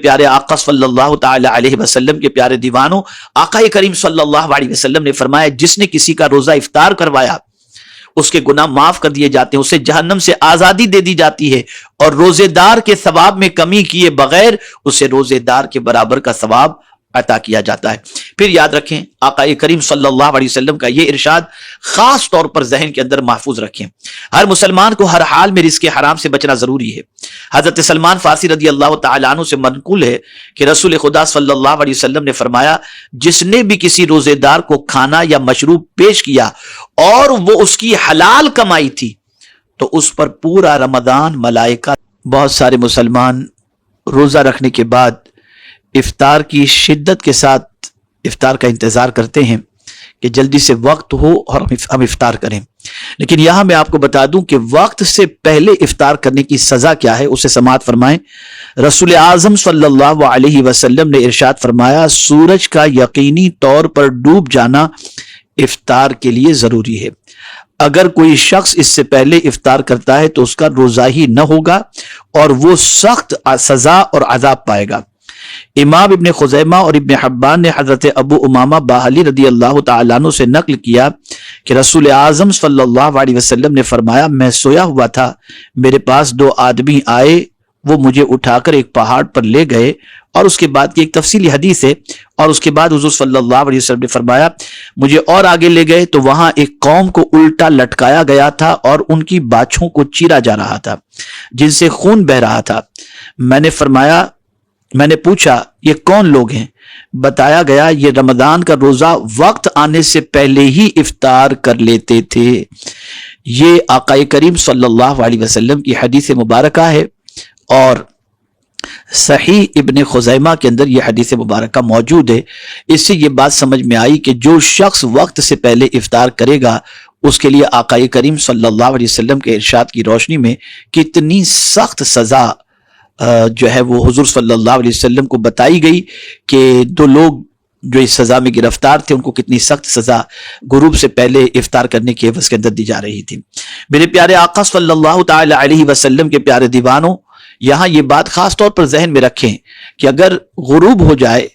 پیارے آقا صلی اللہ تعالی علیہ وسلم کے پیارے دیوانوں، آقا کریم صلی اللہ علیہ وسلم نے فرمایا جس نے کسی کا روزہ افطار کروایا اس کے گناہ معاف کر دیے جاتے ہیں، اسے جہنم سے آزادی دے دی جاتی ہے، اور روزے دار کے ثواب میں کمی کیے بغیر اسے روزے دار کے برابر کا ثواب عطا کیا جاتا ہے۔ پھر یاد رکھیں آقا کریم صلی اللہ علیہ وسلم کا یہ ارشاد خاص طور پر ذہن کے اندر محفوظ رکھیں، ہر مسلمان کو ہر حال میں رزق حرام سے بچنا ضروری ہے۔ حضرت سلمان فارسی رضی اللہ تعالیٰ عنہ سے منقول ہے کہ رسول خدا صلی اللہ علیہ وسلم نے فرمایا جس نے بھی کسی روزے دار کو کھانا یا مشروب پیش کیا اور وہ اس کی حلال کمائی تھی تو اس پر پورا رمضان ملائکہ۔ بہت سارے مسلمان روزہ رکھنے کے بعد افطار کی شدت کے ساتھ افطار کا انتظار کرتے ہیں کہ جلدی سے وقت ہو اور ہم افطار کریں، لیکن یہاں میں آپ کو بتا دوں کہ وقت سے پہلے افطار کرنے کی سزا کیا ہے، اسے سماعت فرمائیں۔ رسول اعظم صلی اللہ علیہ وسلم نے ارشاد فرمایا سورج کا یقینی طور پر ڈوب جانا افطار کے لیے ضروری ہے، اگر کوئی شخص اس سے پہلے افطار کرتا ہے تو اس کا روزہ ہی نہ ہوگا اور وہ سخت سزا اور عذاب پائے گا۔ امام ابن خزیمہ اور ابن حبان نے حضرت ابو امامہ باہلی رضی اللہ تعالیٰ عنہ سے نقل کیا کہ رسول اعظم صلی اللہ علیہ وسلم نے فرمایا میں سویا ہوا تھا، میرے پاس دو آدمی آئے، وہ مجھے اٹھا کر ایک پہاڑ پر لے گئے، اور اس کے بعد کی ایک تفصیلی حدیث ہے، اور اس کے بعد حضور صلی اللہ علیہ وسلم نے فرمایا مجھے اور آگے لے گئے تو وہاں ایک قوم کو الٹا لٹکایا گیا تھا اور ان کی باچھوں کو چیرا جا رہا تھا جن سے خون بہ رہا تھا۔ میں نے پوچھا یہ کون لوگ ہیں؟ بتایا گیا یہ رمضان کا روزہ وقت آنے سے پہلے ہی افطار کر لیتے تھے۔ یہ آقا کریم صلی اللہ علیہ وسلم کی حدیث مبارکہ ہے، اور صحیح ابن خزیمہ کے اندر یہ حدیث مبارکہ موجود ہے۔ اس سے یہ بات سمجھ میں آئی کہ جو شخص وقت سے پہلے افطار کرے گا اس کے لیے آقا کریم صلی اللہ علیہ وسلم کے ارشاد کی روشنی میں کتنی سخت سزا جو ہے وہ حضور صلی اللہ علیہ وسلم کو بتائی گئی کہ دو لوگ جو اس سزا میں گرفتار تھے ان کو کتنی سخت سزا غروب سے پہلے افطار کرنے کے عوض کے اندر دی جا رہی تھی۔ میرے پیارے آقا صلی اللہ تعالی علیہ وسلم کے پیارے دیوانوں، یہاں یہ بات خاص طور پر ذہن میں رکھیں کہ اگر غروب ہو جائے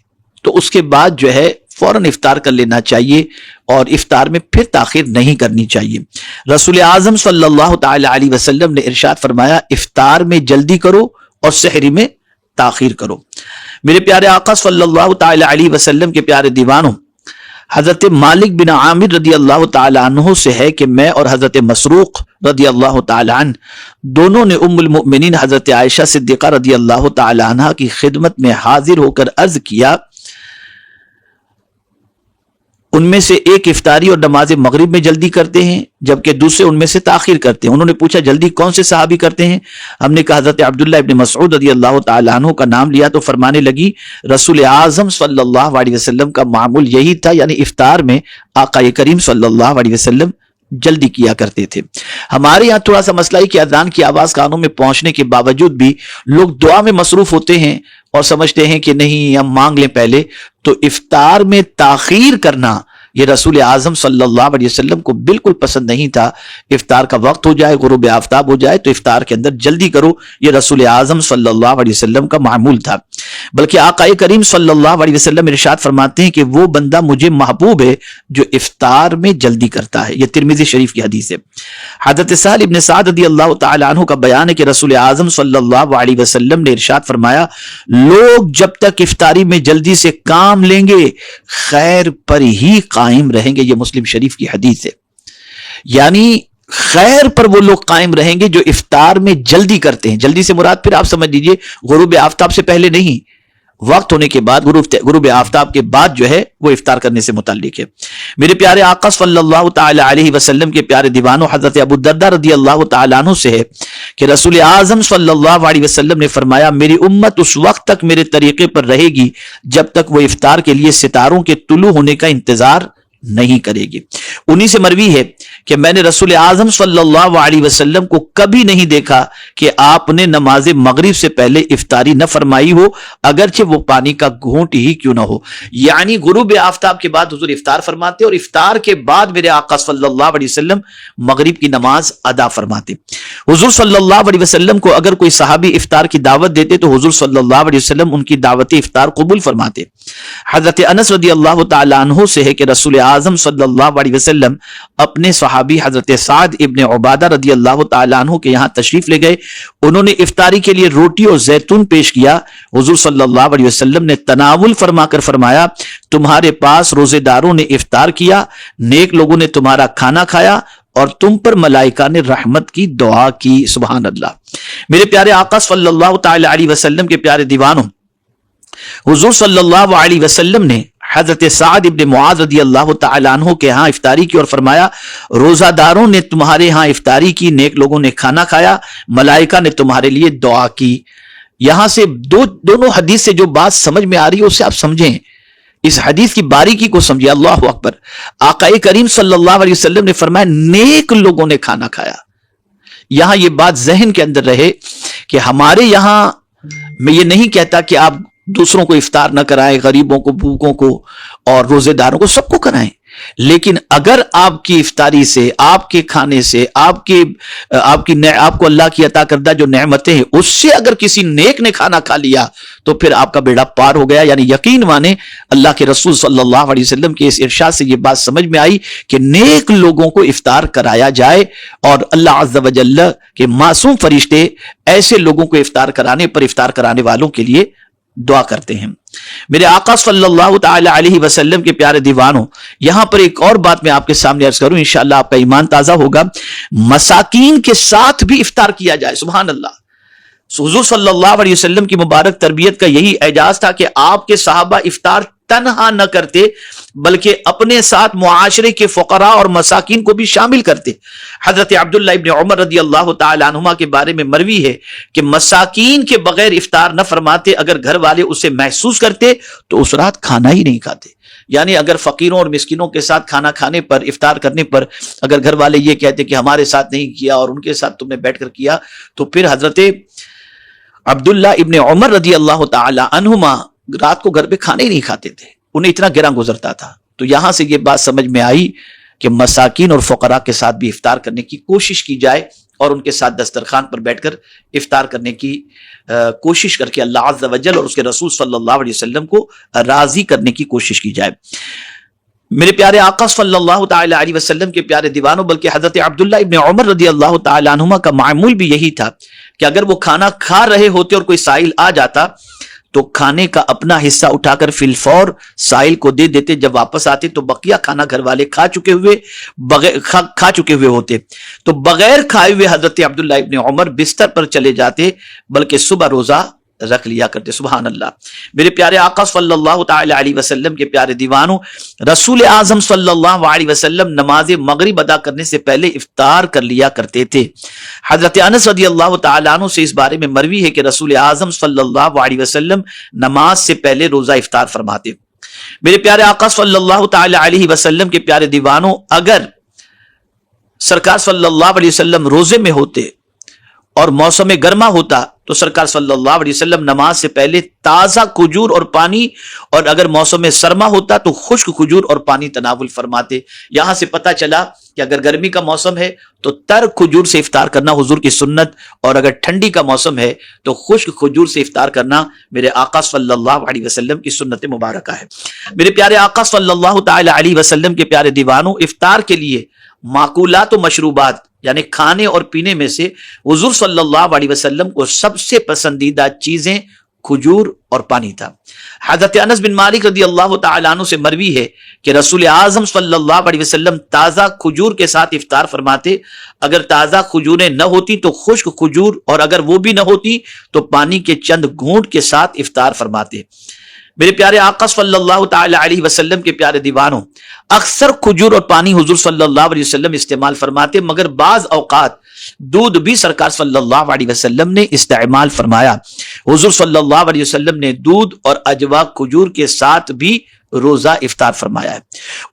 تو اس کے بعد جو ہے فوراً افطار کر لینا چاہیے اور افطار میں پھر تاخیر نہیں کرنی چاہیے۔ رسول اعظم صلی اللہ تعالی علیہ وسلم نے ارشاد فرمایا افطار میں جلدی کرو اور سحری میں تاخیر کرو۔ میرے پیارے آقا صلی اللہ تعالی علیہ وسلم کے پیارے دیوانوں، حضرت مالک بن عامر رضی اللہ تعالی عنہ سے ہے کہ میں اور حضرت مسروق رضی اللہ تعالی عنہ دونوں نے ام المؤمنین حضرت عائشہ صدیقہ رضی اللہ تعالی عنہ کی خدمت میں حاضر ہو کر عرض کیا ان میں سے ایک افطاری اور نماز مغرب میں جلدی کرتے ہیں جبکہ دوسرے ان میں سے تاخیر کرتے ہیں۔ انہوں نے پوچھا جلدی کون سے صحابی کرتے ہیں؟ ہم نے کہا حضرت عبداللہ ابن مسعود رضی اللہ تعالی عنہ کا نام لیا تو فرمانے لگی رسول اعظم صلی اللہ علیہ وسلم کا معمول یہی تھا، یعنی افطار میں آقا کریم صلی اللہ علیہ وسلم جلدی کیا کرتے تھے۔ ہمارے یہاں تھوڑا سا مسئلہ ہے کہ اذان کی آواز کانوں میں پہنچنے کے باوجود بھی لوگ دعا میں مصروف ہوتے ہیں اور سمجھتے ہیں کہ نہیں ہم مانگ لیں پہلے، تو افطار میں تاخیر کرنا یہ رسول اعظم صلی اللہ علیہ وسلم کو بالکل پسند نہیں تھا۔ افطار کا وقت ہو جائے، غروب آفتاب ہو جائے تو افطار کے اندر جلدی کرو، یہ رسول اعظم صلی اللہ علیہ وسلم کا معمول تھا۔ بلکہ آقا کریم صلی اللہ علیہ وسلم ارشاد فرماتے ہیں کہ وہ بندہ مجھے محبوب ہے جو افطار میں جلدی کرتا ہے۔ یہ ترمذی شریف کی حدیث ہے۔ حضرت سہل ابن سعد رضی اللہ تعالی عنہ کا بیان ہے کہ رسول اعظم صلی اللہ علیہ وسلم نے ارشاد فرمایا لوگ جب تک افطاری میں جلدی سے کام لیں گے خیر پر ہی قائم رہیں گے۔ یہ مسلم شریف کی حدیث ہے، یعنی خیر پر وہ لوگ قائم رہیں گے جو افطار میں جلدی کرتے ہیں۔ جلدی سے مراد پھر آپ سمجھ لیجئے غروب آفتاب سے پہلے نہیں، وقت ہونے کے بعد، غروب آفتاب کے بعد جو ہے وہ افطار کرنے سے متعلق ہے۔ میرے پیارے آقا صلی اللہ تعالی علیہ وسلم کے پیارے دیوانوں، حضرت ابو الدرداء رضی اللہ تعالی عنہ سے ہے کہ رسول اعظم صلی اللہ علیہ وسلم نے فرمایا میری امت اس وقت تک میرے طریقے پر رہے گی جب تک وہ افطار کے لیے ستاروں کے طلوع ہونے کا انتظار نہیں کرے گی۔ انہی سے مروی ہے کہ میں نے رسول اعظم صلی اللہ علیہ وسلم کو کبھی نہیں دیکھا کہ آپ نے نماز مغرب سے پہلے افطاری نہ فرمائی ہو، اگرچہ وہ پانی کا گھونٹ ہی کیوں نہ ہو۔ یعنی غروب آفتاب کے بعد حضور افطار فرماتے اور افطار کے بعد میرے آقا صلی اللہ علیہ وسلم مغرب کی نماز ادا فرماتے۔ حضور صلی اللہ علیہ وسلم کو اگر کوئی صحابی افطار کی دعوت دیتے تو حضور صلی اللہ علیہ وسلم ان کی دعوت افطار قبول فرماتے۔ حضرت انس رضی اللہ تعالی عنہ سے ہے کہ رسول اعظم صلی اللہ علیہ وسلم اپنے صحابی حضرت سعد ابن عبادہ رضی اللہ تعالی عنہ کے یہاں تشریف لے گئے، انہوں نے افطاری کے لیے روٹی اور زیتون پیش کیا۔ حضور صلی اللہ علیہ وسلم نے تناول فرما کر فرمایا، تمہارے پاس روزے داروں نے افطار کیا، نیک لوگوں نے تمہارا کھانا کھایا اور تم پر ملائکہ نے رحمت کی دعا کی۔ سبحان اللہ۔ میرے پیارے آقا صلی اللہ تعالی علیہ وسلم کے پیارے دیوانوں، حضور صلی اللہ علیہ وسلم نے حضرت سعد ابن معاذ رضی اللہ تعالی عنہ کے ہاں افطاری کی اور فرمایا، روزہ داروں نے تمہارے ہاں افطاری کی، نیک لوگوں نے کھانا کھایا، ملائکہ نے تمہارے لیے دعا کی۔ یہاں سے دونوں حدیث سے جو بات سمجھ میں آ رہی ہے اسے آپ سمجھیں، اس حدیث کی باریکی کو سمجھیں۔ اللہ اکبر۔ آقا کریم صلی اللہ علیہ وسلم نے فرمایا نیک لوگوں نے کھانا کھایا۔ یہاں یہ بات ذہن کے اندر رہے کہ ہمارے یہاں میں یہ نہیں کہتا کہ آپ دوسروں کو افطار نہ کرائیں، غریبوں کو، بھوکوں کو اور روزے داروں کو، سب کو کرائیں، لیکن اگر آپ کی افطاری سے، آپ کے کھانے سے، آپ کو اللہ کی عطا کردہ جو نعمتیں ہیں اس سے اگر کسی نیک نے کھانا کھا لیا تو پھر آپ کا بیڑا پار ہو گیا۔ یعنی یقین مانے اللہ کے رسول صلی اللہ علیہ وسلم کے اس ارشاد سے یہ بات سمجھ میں آئی کہ نیک لوگوں کو افطار کرایا جائے، اور اللہ عز و جل کے معصوم فرشتے ایسے لوگوں کو افطار کرانے پر، افطار کرانے والوں کے لیے دعا کرتے ہیں۔ میرے آقا صلی اللہ تعالی علیہ وسلم کے پیارے دیوانوں، یہاں پر ایک اور بات میں آپ کے سامنے عرض کروں، انشاءاللہ آپ کا ایمان تازہ ہوگا۔ مساکین کے ساتھ بھی افطار کیا جائے، سبحان اللہ۔ حضور صلی اللہ علیہ وسلم کی مبارک تربیت کا یہی اعجاز تھا کہ آپ کے صحابہ افطار تنہا نہ کرتے بلکہ اپنے ساتھ معاشرے کے فقراء اور مساکین کو بھی شامل کرتے۔ حضرت عبداللہ ابن عمر رضی اللہ تعالی عنہما کے بارے میں مروی ہے کہ مساکین کے بغیر افطار نہ فرماتے، اگر گھر والے اسے محسوس کرتے تو اس رات کھانا ہی نہیں کھاتے۔ یعنی اگر فقیروں اور مسکینوں کے ساتھ کھانا کھانے پر، افطار کرنے پر اگر گھر والے یہ کہتے کہ ہمارے ساتھ نہیں کیا اور ان کے ساتھ تم نے بیٹھ کر کیا، تو پھر حضرت عبداللہ ابن عمر رضی اللہ تعالی عنہما رات کو گھر پہ کھانے ہی نہیں کھاتے تھے، انہیں اتنا گراں گزرتا تھا۔ تو یہاں سے یہ بات سمجھ میں آئی کہ مساکین اور فقراء کے ساتھ بھی افطار کرنے کی کوشش کی جائے، اور ان کے ساتھ دسترخوان پر بیٹھ کر افطار کرنے کی کوشش کر کے اللہ عز و جل اور اس کے رسول صلی اللہ علیہ وسلم کو راضی کرنے کی کوشش کی جائے۔ میرے پیارے آقا صلی اللہ تعالی علیہ وسلم کے پیارے دیوانوں، بلکہ حضرت عبداللہ ابن عمر رضی اللہ تعالی عنہما کا معمول بھی یہی تھا کہ اگر وہ کھانا کھا رہے ہوتے اور کوئی سائل آ جاتا تو کھانے کا اپنا حصہ اٹھا کر فی الفور سائل کو دے دیتے، جب واپس آتے تو بقیہ کھانا گھر والے کھا چکے ہوئے ہوتے، تو بغیر کھائے ہوئے حضرت عبداللہ ابن عمر بستر پر چلے جاتے بلکہ صبح روزہ رکھ لیا کرتے۔ سبحان اللہ۔ میرے پیارے آقا صلی اللہ تعالی علیہ وسلم کے پیارے دیوانوں، رسول اعظم صلی اللہ علیہ وسلم نماز مغرب ادا کرنے سے پہلے افطار کر لیا کرتے تھے۔ حضرت انس رضی اللہ تعالیٰ عنہ سے اس بارے میں مروی ہے کہ رسول اعظم صلی اللہ علیہ وسلم نماز سے پہلے روزہ افطار فرماتے۔ میرے پیارے آقا صلی اللہ تعالی علیہ وسلم کے پیارے دیوانوں، اگر سرکار صلی اللہ علیہ وسلم روزے میں ہوتے اور موسم گرما ہوتا تو سرکار صلی اللہ علیہ وسلم نماز سے پہلے تازہ کھجور اور پانی، اور اگر موسم سرما ہوتا تو خشک کھجور اور پانی تناول فرماتے۔ یہاں سے پتہ چلا کہ اگر گرمی کا موسم ہے تو تر کھجور سے افطار کرنا حضور کی سنت، اور اگر ٹھنڈی کا موسم ہے تو خشک کھجور سے افطار کرنا میرے آقا صلی اللہ علیہ وسلم کی سنت مبارکہ ہے۔ میرے پیارے آقا صلی اللہ تعالی علیہ وسلم کے پیارے دیوانوں، افطار کے لیے معقولات و مشروبات یعنی کھانے اور پینے میں سے حضور صلی اللہ علیہ وسلم کو سب سے پسندیدہ چیزیں کھجور اور پانی تھا۔ حضرت انس بن مالک رضی اللہ تعالیٰ عنہ سے مروی ہے کہ رسول اعظم صلی اللہ علیہ وسلم تازہ کھجور کے ساتھ افطار فرماتے، اگر تازہ کھجوریں نہ ہوتی تو خشک کھجور، اور اگر وہ بھی نہ ہوتی تو پانی کے چند گھونٹ کے ساتھ افطار فرماتے۔ میرے پیارے آقا صلی اللہ تعالی علیہ وسلم کے پیارے دیوانوں، اکثر کھجور اور پانی حضور صلی اللہ علیہ وسلم استعمال فرماتے، مگر بعض اوقات دودھ بھی سرکار صلی اللہ علیہ وسلم نے استعمال فرمایا۔ حضور صلی اللہ علیہ وسلم نے دودھ اور اجوا کھجور کے ساتھ بھی روزہ افطار فرمایا ہے۔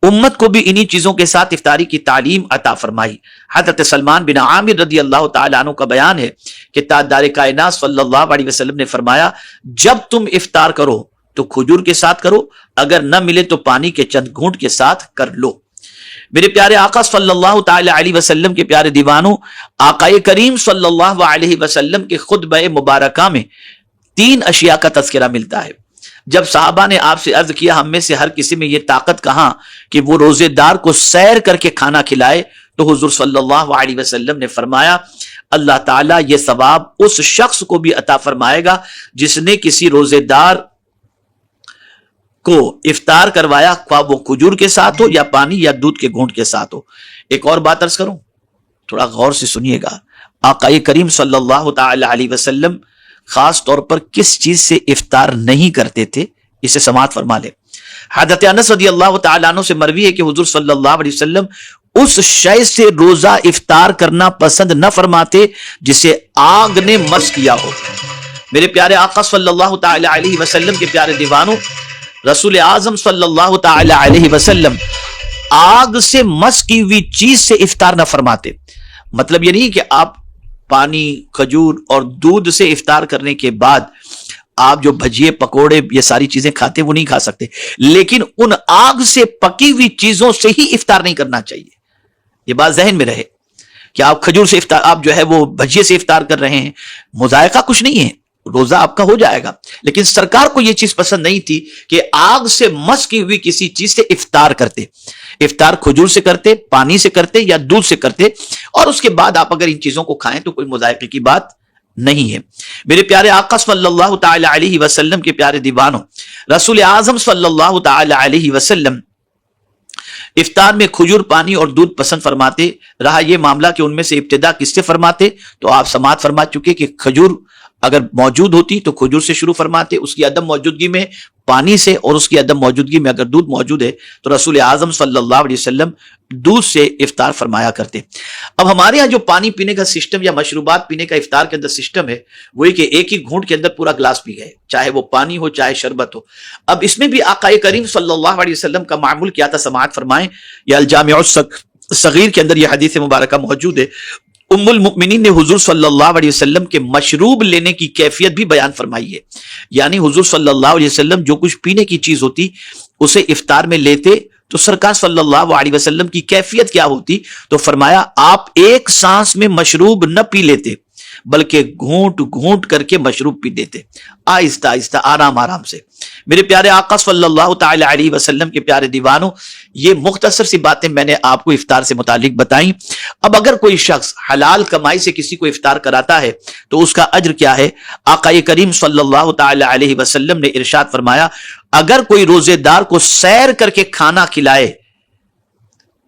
امت کو بھی انہی چیزوں کے ساتھ افطاری کی تعلیم عطا فرمائی۔ حضرت سلمان بن عامر رضی اللہ تعالیٰ عنہ کا بیان ہے کہ تاجدار کائنات صلی اللہ علیہ وسلم نے فرمایا جب تم افطار کرو تو کھجور کے ساتھ کرو، اگر نہ ملے تو پانی کے چند گھونٹ کے ساتھ کر لو۔ میرے پیارے آقا صلی اللہ تعالی علیہ وسلم کے پیارے دیوانوں، آقا کریم صلی اللہ علیہ وسلم کے خطبہ مبارکہ میں 3 اشیاء کا تذکرہ ملتا ہے۔ جب صحابہ نے آپ سے عرض کیا ہم میں سے ہر کسی میں یہ طاقت کہاں کہ وہ روزے دار کو سیر کر کے کھانا کھلائے، تو حضور صلی اللہ علیہ وسلم نے فرمایا اللہ تعالیٰ یہ ثواب اس شخص کو بھی عطا فرمائے گا جس نے کسی روزے دار کو افطار کروایا، خواہ وہ کھجور کے ساتھ ہو یا پانی یا دودھ کے گھونٹ کے ساتھ ہو۔ ایک اور بات عرض کروں، تھوڑا غور سے سنیے گا۔ آقا کریم صلی اللہ تعالی علیہ وسلم خاص طور پر کس چیز سے افطار نہیں کرتے تھے، اسے سماعت فرما لے۔ حضرت انس رضی اللہ تعالیٰ عنہ سے مروی ہے کہ حضور صلی اللہ علیہ وسلم اس شے سے روزہ افطار کرنا پسند نہ فرماتے جسے آگ نے مس کیا ہو۔ میرے پیارے آقا صلی اللہ تعالی علیہ وسلم کے پیارے دیوانوں، رسول اعظم صلی اللہ تعالی علیہ وسلم آگ سے مس کی ہوئی چیز سے افطار نہ فرماتے۔ مطلب یہ نہیں کہ آپ پانی، کھجور اور دودھ سے افطار کرنے کے بعد آپ جو بھجیے، پکوڑے، یہ ساری چیزیں کھاتے وہ نہیں کھا سکتے، لیکن ان آگ سے پکی ہوئی چیزوں سے ہی افطار نہیں کرنا چاہیے۔ یہ بات ذہن میں رہے کہ آپ کھجور سے افطار، آپ جو ہے وہ بھجیے سے افطار کر رہے ہیں، مذائقہ کچھ نہیں ہے، روزہ آپ کا ہو جائے گا، لیکن سرکار کو یہ چیز پسند نہیں تھی کہ آگ سے مس کی ہوئی کسی چیز سے افطار کرتے۔ افطار کھجور سے کرتے، پانی سے کرتے یا دودھ سے کرتے، اور اس کے بعد آپ اگر ان چیزوں کو کھائیں تو کوئی مذائقے کی بات نہیں ہے۔ میرے پیارے آقا صلی اللہ تعالی علیہ وسلم کے پیارے دیوانوں، رسول اعظم صلی اللہ تعالی علیہ وسلم افطار میں کھجور، پانی اور دودھ پسند فرماتے۔ رہا یہ معاملہ کہ ان میں سے ابتدا کس سے فرماتے، تو آپ سماعت فرما چکے کہ کھجور اگر موجود ہوتی تو کھجور سے شروع فرماتے، اس کی عدم موجودگی میں پانی سے، اور اس کی عدم موجودگی میں اگر دودھ موجود ہے تو رسول اعظم صلی اللہ علیہ وسلم دودھ سے افطار فرمایا کرتے۔ اب ہمارے ہاں جو پانی پینے کا سسٹم یا مشروبات پینے کا افطار کے اندر سسٹم ہے، وہی کہ ایک ہی گھونٹ کے اندر پورا گلاس پی گئے، چاہے وہ پانی ہو چاہے شربت ہو۔ اب اس میں بھی آقا کریم صلی اللہ علیہ وسلم کا معمول کیا تھا، سماعت فرمائیں۔ یا الجامع الصغیر کے اندر یہ حدیث مبارکہ موجود ہے۔ ام المؤمنین نے حضور صلی اللہ علیہ وسلم کے مشروب لینے کی کیفیت بھی بیان فرمائی ہے، یعنی حضور صلی اللہ علیہ وسلم جو کچھ پینے کی چیز ہوتی اسے افطار میں لیتے تو سرکار صلی اللہ علیہ وسلم کی کیفیت کیا ہوتی، تو فرمایا آپ ایک سانس میں مشروب نہ پی لیتے بلکہ گھونٹ گھونٹ کر کے مشروب پی دیتے، آہستہ آہستہ، آرام آرام سے۔ میرے پیارے آقا صلی اللہ تعالی علیہ وسلم کے پیارے دیوانوں، یہ مختصر سی باتیں میں نے آپ کو افطار سے متعلق بتائیں۔ اب اگر کوئی شخص حلال کمائی سے کسی کو افطار کراتا ہے تو اس کا اجر کیا ہے؟ آقا کریم صلی اللہ تعالی علیہ وسلم نے ارشاد فرمایا اگر کوئی روزے دار کو سیر کر کے کھانا کھلائے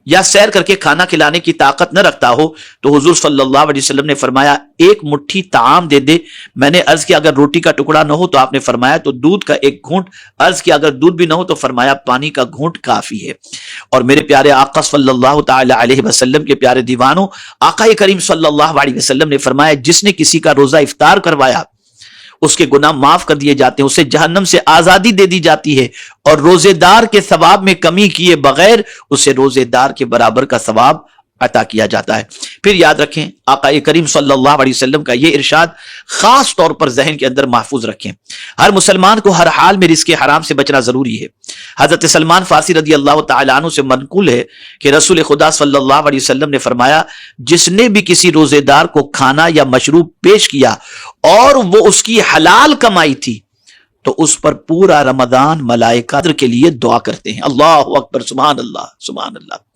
یا سیر کر کے کھانا کھلانے کی طاقت نہ رکھتا ہو تو حضور صلی اللہ علیہ وسلم نے فرمایا ایک مٹھی طعام دے دے۔ میں نے عرض کیا اگر روٹی کا ٹکڑا نہ ہو تو آپ نے فرمایا تو دودھ کا ایک گھونٹ، عرض کیا اگر دودھ بھی نہ ہو تو فرمایا پانی کا گھونٹ کافی ہے۔ اور میرے پیارے آقا صلی اللہ تعالی علیہ وسلم کے پیارے دیوانوں، آقا کریم صلی اللہ علیہ وسلم نے فرمایا جس نے کسی کا روزہ افطار کروایا اس کے گناہ معاف کر دیے جاتے ہیں، اسے جہنم سے آزادی دے دی جاتی ہے، اور روزے دار کے ثواب میں کمی کیے بغیر اسے روزے دار کے برابر کا ثواب عطا کیا جاتا ہے۔ پھر یاد رکھیں آقا کریم صلی اللہ علیہ وسلم کا یہ ارشاد خاص طور پر ذہن کے اندر محفوظ رکھیں، ہر مسلمان کو ہر حال میں رزق حرام سے بچنا ضروری ہے۔ حضرت سلمان فارسی رضی اللہ تعالیٰ عنہ سے منقول ہے کہ رسول خدا صلی اللہ علیہ وسلم نے فرمایا جس نے بھی کسی روزے دار کو کھانا یا مشروب پیش کیا اور وہ اس کی حلال کمائی تھی تو اس پر پورا رمضان ملائکہ کے لیے دعا کرتے ہیں۔ اللہ اکبر، سبحان اللہ، سبحان اللہ۔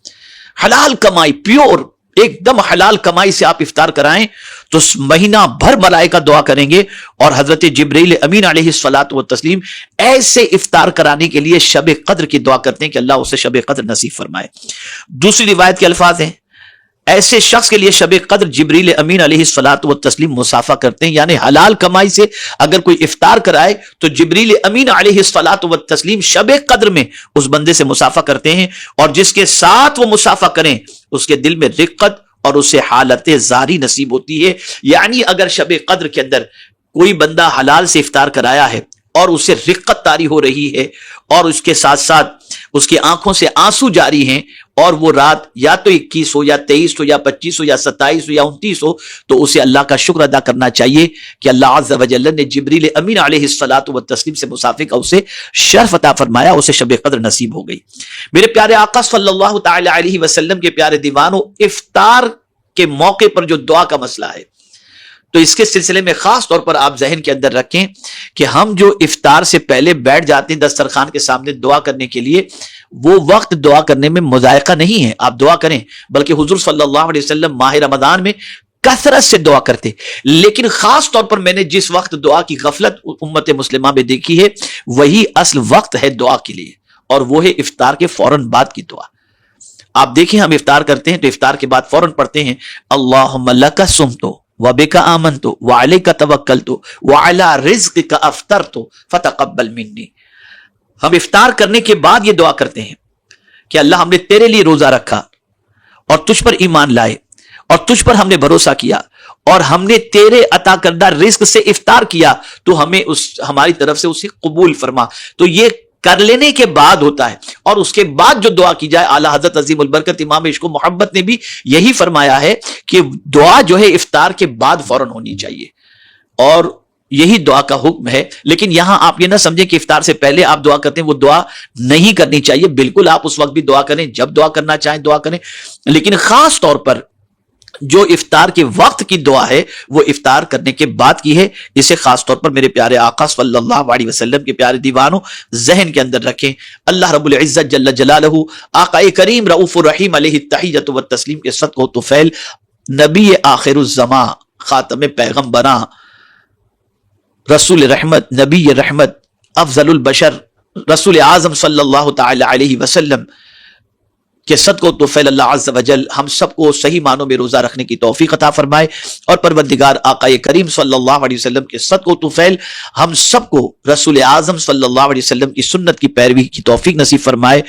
حلال کمائی، پیور ایک دم حلال کمائی سے آپ افطار کرائیں تو مہینہ بھر ملائکہ دعا کریں گے، اور حضرت جبرائیل امین علیہ الصلاۃ والتسلیم ایسے افطار کرانے کے لیے شب قدر کی دعا کرتے ہیں کہ اللہ اسے شب قدر نصیب فرمائے۔ دوسری روایت کے الفاظ ہیں ایسے شخص کے لیے شب قدر جبرائیل امین علیہ الصلاۃ والتسلیم مسافہ کرتے ہیں، یعنی حلال کمائی سے اگر کوئی افطار کرائے تو جبرائیل امین علیہ الصلاۃ والتسلیم شب قدر میں اس بندے سے مسافہ کرتے ہیں، اور جس کے ساتھ وہ مسافہ کریں اس کے دل میں رقت اور اسے حالت زاری نصیب ہوتی ہے۔ یعنی اگر شب قدر کے اندر کوئی بندہ حلال سے افطار کرایا ہے اور اسے رقت طاری ہو رہی ہے اور اس کے ساتھ ساتھ اس کی آنکھوں سے آنسو جاری ہیں اور وہ رات یا تو 21 ہو یا 23 ہو یا 25 ہو یا 27 ہو یا 29 ہو، تو اسے اللہ کا شکر ادا کرنا چاہیے کہ اللہ عز و جل نے جبریل امین علیہ الصلاۃ والتسلیم سے مسافر کا اسے شرف عطا فرمایا، اسے شب قدر نصیب ہو گئی۔ میرے پیارے آقا صلی اللہ تعالی علیہ وسلم کے پیارے دیوانوں، افطار کے موقع پر جو دعا کا مسئلہ ہے، تو اس کے سلسلے میں خاص طور پر آپ ذہن کے اندر رکھیں کہ ہم جو افطار سے پہلے بیٹھ جاتے ہیں دسترخوان کے سامنے دعا کرنے کے لیے، وہ وقت دعا کرنے میں مذائقہ نہیں ہے، آپ دعا کریں، بلکہ حضور صلی اللہ علیہ وسلم ماہ رمضان میں کثرت سے دعا کرتے، لیکن خاص طور پر میں نے جس وقت دعا کی غفلت امت مسلمہ میں دیکھی ہے، وہی اصل وقت ہے دعا کے لیے، اور وہ ہے افطار کے فوراً بعد کی دعا۔ آپ دیکھیں ہم افطار کرتے ہیں تو افطار کے بعد فوراً پڑھتے ہیں اللہم لک صمت وبک آمنت وعلیک توکلت وعلی رزقک افطرت فتقبل منی۔ ہم افطار کرنے کے بعد یہ دعا کرتے ہیں کہ اللہ ہم نے تیرے لیے روزہ رکھا اور تجھ پر ایمان لائے اور تجھ پر ہم نے بھروسہ کیا اور ہم نے تیرے عطا کردہ رزق سے افطار کیا، تو ہمیں ہماری طرف سے اسے قبول فرما۔ تو یہ کر لینے کے بعد ہوتا ہے، اور اس کے بعد جو دعا کی جائے، اعلیٰ حضرت عظیم البرکت امام عشق و محبت نے بھی یہی فرمایا ہے کہ دعا جو ہے افطار کے بعد فوراً ہونی چاہیے، اور یہی دعا کا حکم ہے۔ لیکن یہاں آپ یہ نہ سمجھیں کہ افطار سے پہلے آپ دعا کرتے ہیں وہ دعا نہیں کرنی چاہیے، بالکل آپ اس وقت بھی دعا کریں، جب دعا کرنا چاہیں دعا کریں، لیکن خاص طور پر جو افطار کے وقت کی دعا ہے وہ افطار کرنے کے بعد کی ہے۔ اسے خاص طور پر میرے پیارے آقا صلی اللہ علیہ وسلم کے پیارے دیوانوں ذہن کے اندر رکھیں۔ اللہ رب العزت جل جلالہ آقا کریم رؤوف الرحیم علیہ التحیۃ والتسلیم کے صدقہ و طفیل، نبی آخر الزماں، خاتم پیغمبراں، رسول رحمت، نبی رحمت، افضل البشر، رسول اعظم صلی اللہ تعالی علیہ وسلم کہ صدقہ و طفیل اللہ عز و جل ہم سب کو صحیح معنوں میں روزہ رکھنے کی توفیق عطا فرمائے، اور پروردگار آقا کریم صلی اللہ علیہ وسلم کے صدقہ و طفیل ہم سب کو رسول اعظم صلی اللہ علیہ وسلم کی سنت کی پیروی کی توفیق نصیب فرمائے۔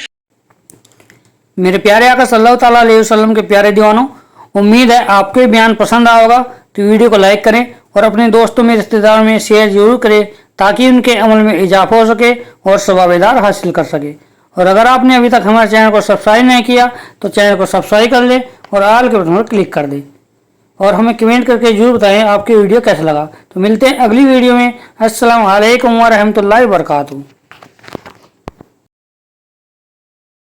میرے پیارے آقا صلی اللہ تعالیٰ علیہ وسلم کے پیارے دیوانوں، امید ہے آپ کو یہ بیان پسند آیا ہوگا، تو ویڈیو کو لائک کریں اور اپنے دوستوں میں، رشتہ داروں میں شیئر ضرور کریں تاکہ ان کے عمل میں اضافہ ہو سکے اور ثواب دار حاصل کر سکے۔ اور اگر آپ نے ابھی تک ہمارے چینل کو سبسکرائب نہیں کیا تو چینل کو سبسکرائب کر لیں اور آل کے بٹن پر کلک کر دیں، اور ہمیں کمنٹ کر کے ضرور بتائیں آپ کی ویڈیو کیسا لگا۔ تو ملتے ہیں اگلی ویڈیو میں۔ السلام علیکم ورحمۃ اللہ وبرکاتہ۔